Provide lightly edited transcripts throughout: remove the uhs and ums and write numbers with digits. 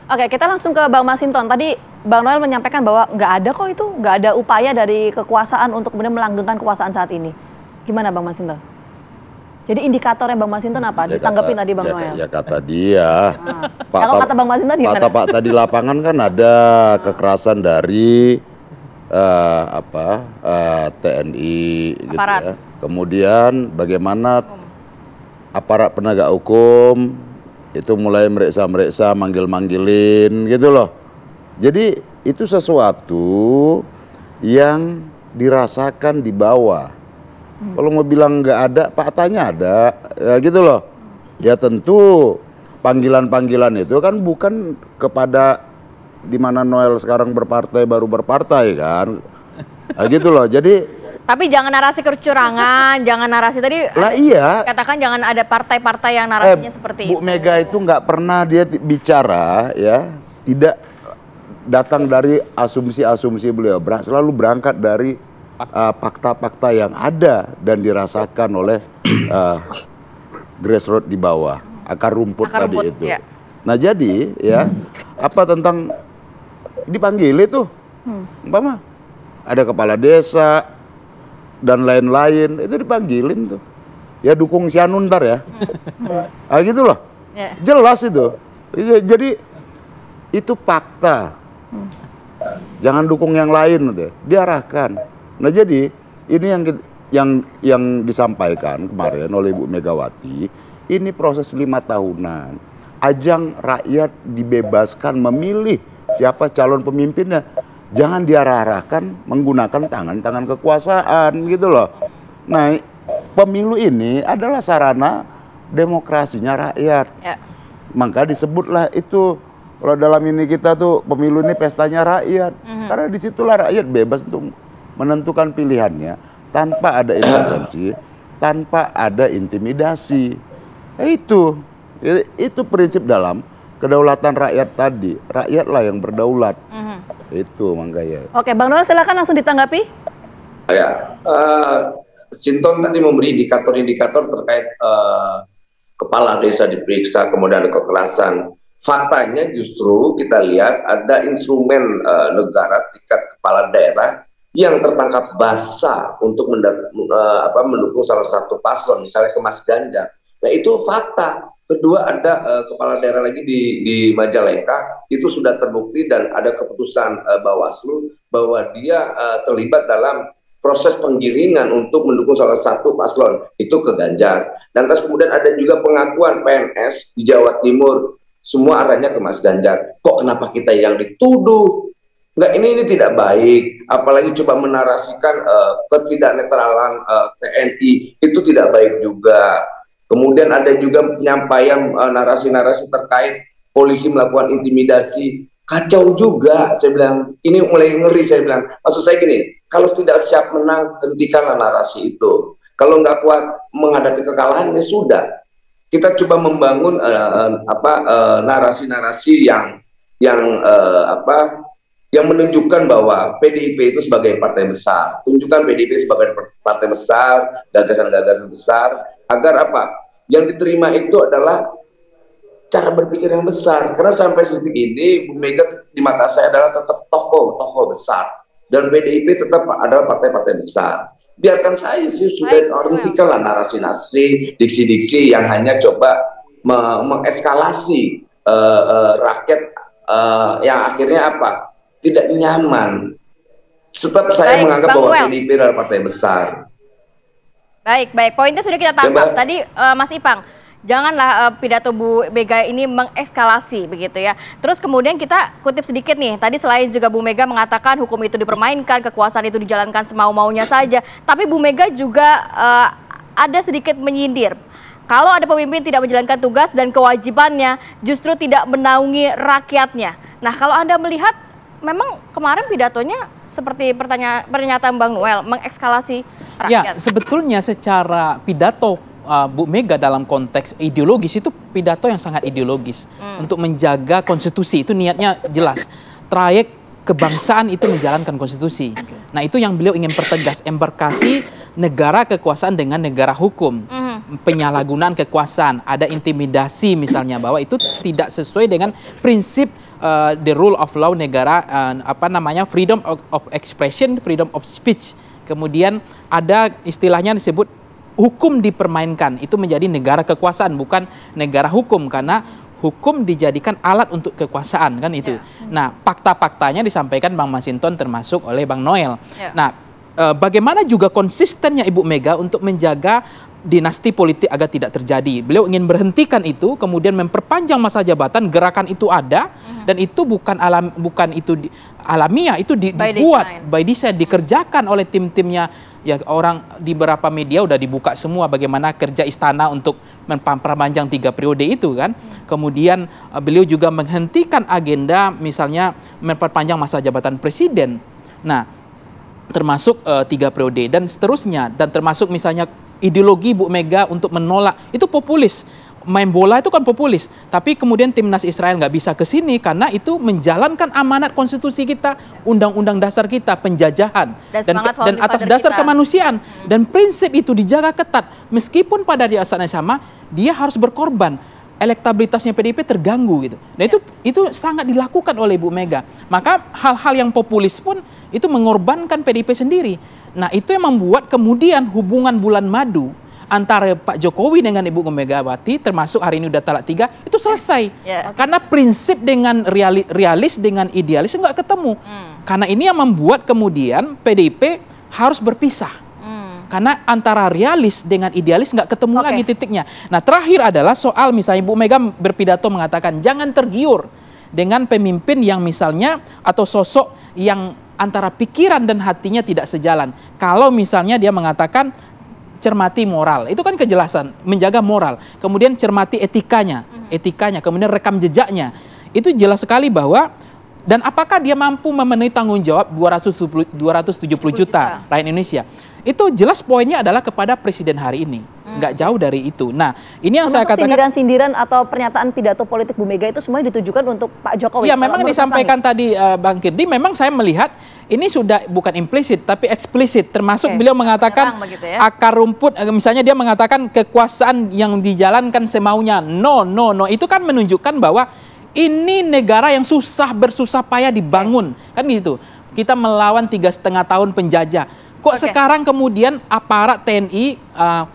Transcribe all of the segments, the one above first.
Oke, kita langsung ke Bang Masinton. Tadi Bang Noel menyampaikan bahwa nggak ada kok itu, nggak ada upaya dari kekuasaan untuk kemudian melanggengkan kekuasaan saat ini. Gimana Bang Masinton? Jadi indikatornya Bang Masinton apa? Ditanggepin tadi Bang Noel. Ya kata dia. Kalau kata Bang Masinton gimana? Fakta di lapangan kan ada kekerasan dari TNI gitu ya. Kemudian bagaimana aparat penegak hukum itu mulai meriksa-meriksa, manggil-manggilin gitu loh. Jadi itu sesuatu yang dirasakan di bawah. Kalau mau bilang nggak ada, faktanya ada, ya gitu loh. Ya tentu panggilan-panggilan itu kan bukan kepada di mana Noel sekarang baru berpartai kan. Nah, gitu loh. Jadi tapi jangan narasi kecurangan, jangan narasi tadi iya. Katakan jangan ada partai-partai yang narasinya seperti Bu itu. Mega itu nggak pernah dia bicara ya, tidak datang dari asumsi-asumsi beliau, selalu berangkat dari fakta-fakta yang ada dan dirasakan oleh grassroots di bawah, akar rumput tadi itu. Ya. Nah jadi ya, apa tentang dipanggil itu, umpama ada kepala desa dan lain-lain itu dipanggilin tuh, ya dukung si Anu ntar ya, gitu loh, jelas itu. Jadi itu fakta, jangan dukung yang lain gitu, diarahkan. Nah jadi ini yang disampaikan kemarin oleh Ibu Megawati, ini proses 5 tahunan, ajang rakyat dibebaskan memilih siapa calon pemimpinnya. Jangan diarahkan menggunakan tangan-tangan kekuasaan gitu loh. Nah, pemilu ini adalah sarana demokrasinya rakyat. Ya. Maka disebutlah itu, kalau dalam ini kita tuh pemilu ini pestanya rakyat. Karena disitulah rakyat bebas untuk menentukan pilihannya tanpa ada intervensi, tanpa ada intimidasi. Itu prinsip dalam kedaulatan rakyat tadi. Rakyatlah yang berdaulat. Itu makanya. Oke, Bang Noel silakan langsung ditanggapi. Ya, Sinton tadi memberi indikator-indikator terkait kepala desa diperiksa, kemudian ada kekerasan. Faktanya justru kita lihat ada instrumen negara tingkat kepala daerah yang tertangkap basah untuk mendukung salah satu paslon, misalnya ke Mas Ganjar. Nah itu fakta. Kedua ada kepala daerah lagi di Majalengka, itu sudah terbukti dan ada keputusan Bawaslu bahwa dia terlibat dalam proses penggiringan untuk mendukung salah satu paslon, itu ke Ganjar. Dan terus kemudian ada juga pengakuan PNS di Jawa Timur, semua arahnya ke Mas Ganjar. Kok kenapa kita yang dituduh? Enggak, ini tidak baik, apalagi coba menarasikan ketidaknetralan TNI, itu tidak baik juga. Kemudian ada juga penyampaian narasi-narasi terkait polisi melakukan intimidasi. Kacau juga, saya bilang. Ini mulai ngeri, saya bilang. Maksud saya gini, kalau tidak siap menang, hentikanlah narasi itu. Kalau nggak kuat menghadapi kekalahan, ya sudah. Kita coba membangun narasi-narasi yang menunjukkan bahwa PDIP itu sebagai partai besar. Tunjukkan PDIP sebagai partai besar, gagasan-gagasan besar, agar apa? Yang diterima itu adalah cara berpikir yang besar. Karena sampai detik ini Bu Mega di mata saya adalah tetap tokoh besar, dan PDIP tetap adalah partai-partai besar. Biarkan saya sih sudah hentikanlah narasi-narasi, diksi-diksi yang hanya coba mengeskalasi rakyat yang akhirnya apa? Tidak nyaman. Tetap saya menganggap bahwa PDIP adalah partai besar. Baik, poinnya sudah kita tangkap. Tadi Mas Ipang, janganlah pidato Bu Mega ini mengekskalasi begitu ya. Terus kemudian kita kutip sedikit nih, tadi selain juga Bu Mega mengatakan hukum itu dipermainkan, kekuasaan itu dijalankan semau-maunya saja. Tapi Bu Mega juga ada sedikit menyindir. Kalau ada pemimpin tidak menjalankan tugas dan kewajibannya, justru tidak menaungi rakyatnya. Nah kalau Anda melihat, memang kemarin pidatonya seperti pernyataan Bang Noel, mengekskalasi rakyat. Ya, sebetulnya secara pidato Bu Mega dalam konteks ideologis itu pidato yang sangat ideologis. Untuk menjaga konstitusi, itu niatnya jelas. Trayek kebangsaan itu menjalankan konstitusi. Nah itu yang beliau ingin pertegas, embarkasi negara kekuasaan dengan negara hukum. penyalahgunaan kekuasaan, ada intimidasi misalnya, bahwa itu tidak sesuai dengan prinsip the rule of law negara, freedom of expression, freedom of speech. Kemudian ada istilahnya disebut hukum dipermainkan, itu menjadi negara kekuasaan bukan negara hukum, karena hukum dijadikan alat untuk kekuasaan kan itu. Nah, fakta-faktanya disampaikan Bang Masinton termasuk oleh Bang Noel. Nah, bagaimana juga konsistennya Ibu Mega untuk menjaga dinasti politik agar tidak terjadi. Beliau ingin berhentikan itu, kemudian memperpanjang masa jabatan, gerakan itu ada, dan itu bukan alamiah, itu dibuat by design, dikerjakan oleh tim-timnya. Ya, orang di beberapa media udah dibuka semua bagaimana kerja istana untuk memperpanjang 3 periode itu kan. Kemudian beliau juga menghentikan agenda misalnya memperpanjang masa jabatan presiden. Nah, termasuk 3 periode dan seterusnya, dan termasuk misalnya ideologi Bu Mega untuk menolak, itu populis. Main bola itu kan populis, tapi kemudian timnas Israel nggak bisa ke sini karena itu menjalankan amanat konstitusi kita, undang-undang dasar kita, penjajahan dan atas dasar kemanusiaan, dan prinsip itu dijaga ketat meskipun pada saat yang sama dia harus berkorban, elektabilitasnya PDIP terganggu gitu. Nah itu sangat dilakukan oleh Bu Mega. Maka hal-hal yang populis pun itu mengorbankan PDIP sendiri. Nah, itu yang membuat kemudian hubungan bulan madu antara Pak Jokowi dengan Ibu Megawati, termasuk hari ini udah talak 3, itu selesai. Karena prinsip dengan realis dengan idealis nggak ketemu. Karena ini yang membuat kemudian PDIP harus berpisah. Karena antara realis dengan idealis nggak ketemu lagi titiknya. Nah, terakhir adalah soal misalnya Ibu Mega berpidato mengatakan jangan tergiur dengan pemimpin yang misalnya atau sosok yang antara pikiran dan hatinya tidak sejalan. Kalau misalnya dia mengatakan cermati moral, itu kan kejelasan, menjaga moral. Kemudian cermati etikanya, kemudian rekam jejaknya. Itu jelas sekali bahwa, dan apakah dia mampu memenuhi tanggung jawab 270 juta rakyat Indonesia. Itu jelas poinnya adalah kepada presiden hari ini. Nggak jauh dari itu. Nah, ini yang saya katakan. Sindiran-sindiran atau pernyataan pidato politik Bu Mega itu semuanya ditujukan untuk Pak Jokowi. Ya, memang disampaikan tadi Bang Kirdi, memang saya melihat ini sudah bukan implisit tapi eksplisit. Termasuk beliau mengatakan akar rumput, misalnya dia mengatakan kekuasaan yang dijalankan semaunya. No. Itu kan menunjukkan bahwa ini negara yang bersusah payah dibangun. Kan gitu. Kita melawan 3,5 tahun penjajah. Kok sekarang kemudian aparat TNI,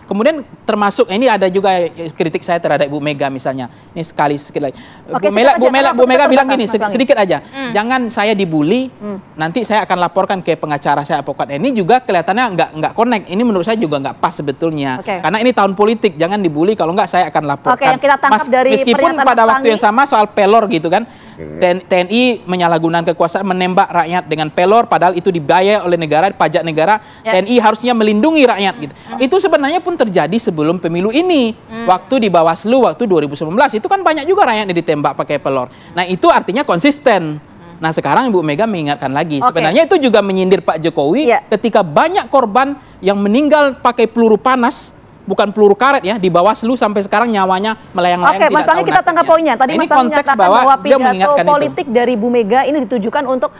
kemudian termasuk ini ada juga kritik saya terhadap Bu Mega misalnya. Ini sekali lagi. Bu Mega bilang gini, sedikit aja. Jangan saya dibully, nanti saya akan laporkan ke pengacara saya, advokat. Ini juga kelihatannya nggak connect. Ini menurut saya juga nggak pas sebetulnya. Karena ini tahun politik, jangan dibully, kalau nggak saya akan laporkan. Yang kita tangkap dari meskipun pada waktu yang sama soal pelor gitu kan. TNI menyalahgunakan kekuasaan, menembak rakyat dengan pelor, padahal itu dibayar oleh negara, pajak negara. TNI harusnya melindungi rakyat gitu. Itu sebenarnya pun terjadi sebelum pemilu ini. Waktu di Bawaslu, waktu 2019, itu kan banyak juga rakyat yang ditembak pakai pelor. Nah, itu artinya konsisten. Nah, sekarang Ibu Mega mengingatkan lagi. Sebenarnya itu juga menyindir Pak Jokowi ketika banyak korban yang meninggal pakai peluru panas, bukan peluru karet ya, di Bawaslu sampai sekarang nyawanya melayang-layang. Mas Pangi, kita tangkap poinnya. Tadi Mas Pangi menyatakan bahwa pidato politik dari Bu Mega ini ditujukan untuk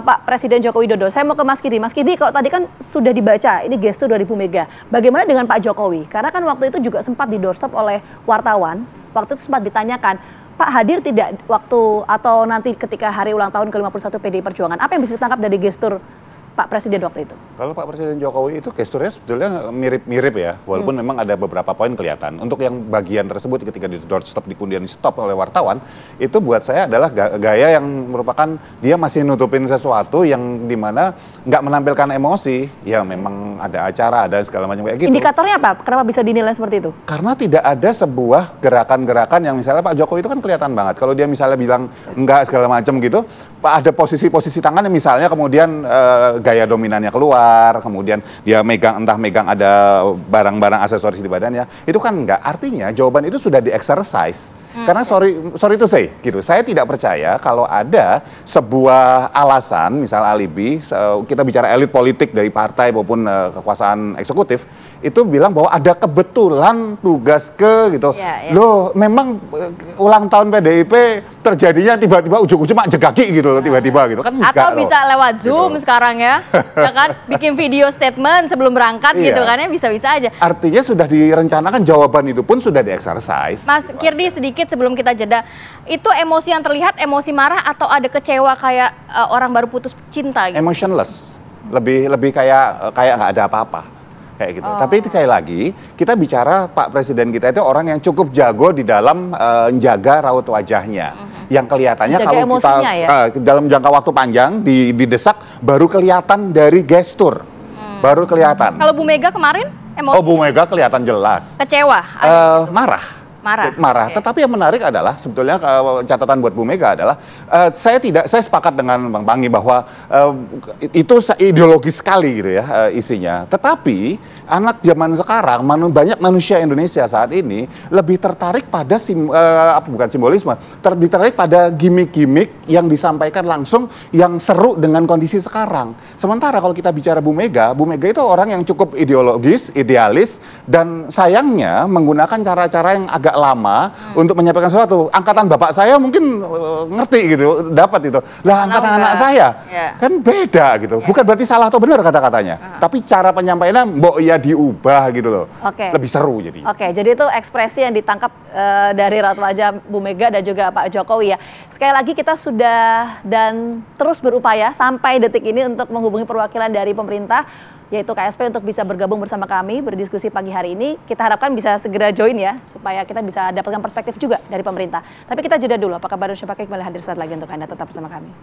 Pak Presiden Joko Widodo. Saya mau ke Mas Kidi. Mas Kidi, kalau tadi kan sudah dibaca, ini gestur dari Bu Mega. Bagaimana dengan Pak Jokowi? Karena kan waktu itu juga sempat di-doorstop oleh wartawan. Waktu itu sempat ditanyakan, Pak hadir tidak waktu atau nanti ketika hari ulang tahun ke-51 PDI Perjuangan? Apa yang bisa ditangkap dari gestur Pak Presiden waktu itu? Kalau Pak Presiden Jokowi itu gesturnya sebetulnya mirip-mirip ya, walaupun memang ada beberapa poin kelihatan. Untuk yang bagian tersebut ketika di doorstop kemudian di stop oleh wartawan, itu buat saya adalah gaya yang merupakan dia masih nutupin sesuatu yang dimana nggak menampilkan emosi. Ya memang ada acara, ada segala macam kayak gitu. Indikatornya apa? Kenapa bisa dinilai seperti itu? Karena tidak ada sebuah gerakan-gerakan yang misalnya Pak Jokowi itu kan kelihatan banget. Kalau dia misalnya bilang enggak segala macam gitu, Pak ada posisi-posisi tangannya misalnya kemudian gaya dominannya keluar, kemudian dia megang ada barang-barang aksesoris di badannya, itu kan enggak. Artinya jawaban itu sudah di-exercise. Karena sorry to say, gitu. Saya tidak percaya kalau ada sebuah alasan, misal alibi, kita bicara elit politik dari partai maupun kekuasaan eksekutif, itu bilang bahwa ada kebetulan tugas gitu. Loh, memang ulang tahun PDIP terjadinya tiba-tiba ujung-ujung mak jegaki gitu loh, tiba-tiba gitu kan. Atau bisa lewat Zoom gitu. Sekarang ya kan bikin video statement sebelum berangkat gitu kan ya, bisa-bisa aja. Artinya sudah direncanakan, jawaban itu pun sudah di-exercise. Mas Kirdi, sedikit sebelum kita jeda, itu emosi yang terlihat emosi marah atau ada kecewa kayak orang baru putus cinta gitu? Emotionless, lebih kayak nggak ada apa-apa. Kayak gitu. Tapi itu sekali lagi, kita bicara Pak Presiden kita itu orang yang cukup jago di dalam menjaga raut wajahnya. Yang kelihatannya jaga kalau kita dalam jangka waktu panjang didesak, baru kelihatan dari gestur. Baru kelihatan. Kalau Bu Mega kemarin emosi? Oh, Bu Mega kelihatan jelas. Kecewa? Marah. Marah. Okay. Tetapi yang menarik adalah sebetulnya catatan buat Bu Mega adalah saya sepakat dengan Bang Pangi bahwa itu ideologis sekali gitu ya isinya. Tetapi anak zaman sekarang, banyak manusia Indonesia saat ini lebih tertarik pada bukan simbolisme, lebih tertarik pada gimmick-gimmick yang disampaikan langsung yang seru dengan kondisi sekarang. Sementara kalau kita bicara Bu Mega itu orang yang cukup ideologis, idealis, dan sayangnya menggunakan cara-cara yang agak lama untuk menyampaikan sesuatu. Angkatan bapak saya mungkin ngerti gitu, dapat itu. Lah angkatan anak saya kan beda gitu. Bukan berarti salah atau benar kata-katanya, tapi cara penyampaiannya mbok ya diubah gitu loh. Lebih seru jadi. Jadi itu ekspresi yang ditangkap dari raut wajah Bu Mega dan juga Pak Jokowi ya. Sekali lagi kita sudah dan terus berupaya sampai detik ini untuk menghubungi perwakilan dari pemerintah, yaitu KSP, untuk bisa bergabung bersama kami berdiskusi pagi hari ini. Kita harapkan bisa segera join ya, supaya kita bisa dapatkan perspektif juga dari pemerintah. Tapi kita jeda dulu, apakah Baru Syafaqi kembali hadir saat lagi untuk Anda, tetap bersama kami.